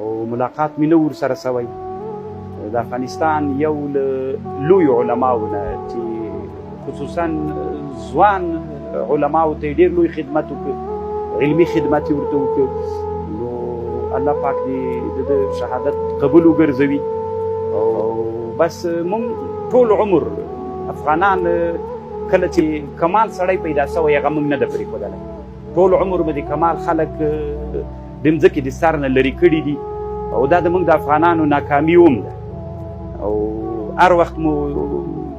او ملاقات مې نه ورسره سوی. د افغانستان یو له لویو علماو نه چې خصوصا ځوان علماو ته یې ډېر لوی خدمت وکړ، علمي خدمت یې ورته وکړ. نو الله پاک دې د شهادت قبول وګرځوي. او بس مونږ ټول عمر افغانان کله چې کمال سړی پیدا سوی هغه مونږ نه ده پرېښودلی. ټول عمر مې د کمال خلک د مځکې د سر نه لرې کړي دي او دا د مونږ د افغانانو ناکامي هم ده. او هر وخت مو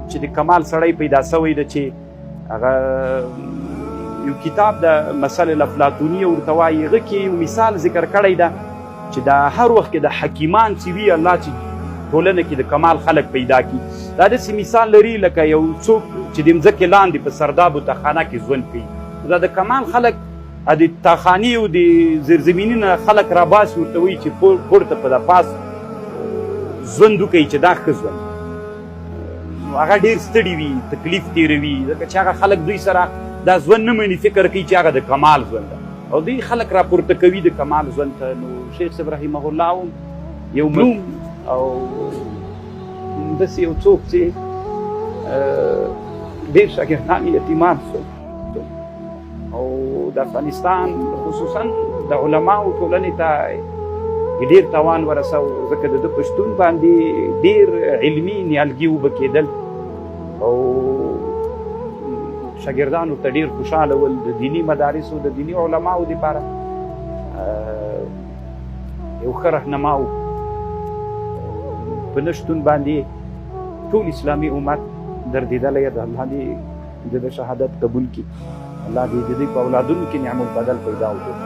چې د کمال سړی پیدا سوی ده چې هغه یو کتاب د مثل الافلاطوني ورته وایي، هغه کې یو مثال ذکر کړی ده چې دا هر وخت کې د حکیمان چې وي الله چې ټولنه کې د کمال خلک پیدا کړي. دا داسې مثال لري لکه یو څوک چې د مځکې لاندې په سردابو تخانه کې ژوند کوي. دا د کمال خلک د تاخاني او د زیرزمیني نه خلک راباسي، ورته وایي چې پورته په د پاس ژوند وکړي چې دا ښه ژوند. نو هغه ډېر ستړي وي، تکلیف تېروي، ځکه چې هغه خلک دوی سره دا ژوند نه مني، فکر کوي چې هغه د کمال ژوند ده او دوی خلک راپورته کوي د کمال ژوند ته. نو شیخ صاحب رحمه الله هم یو ملوم او داسې یو څوک چې ډېر شاګردان یتیمان شول او د افغانستان خصوصا د علماو ټولنې ته ډېر تاوان ورسو، ځکه د ده په شتون باندې ډېر علمي نیالګي اوبه کېدل او شاګردانو ته ډېر خوشحاله ول. د دیني مدارسو د دیني علماو دپاره یو ښه رهنما و. په نه شتون باندې ټول اسلامي امت دردېدلی د الله دې د شهادت قبول کړي. الله دې د دوی په اولادونو کې نعم البدل پیدا وکړي.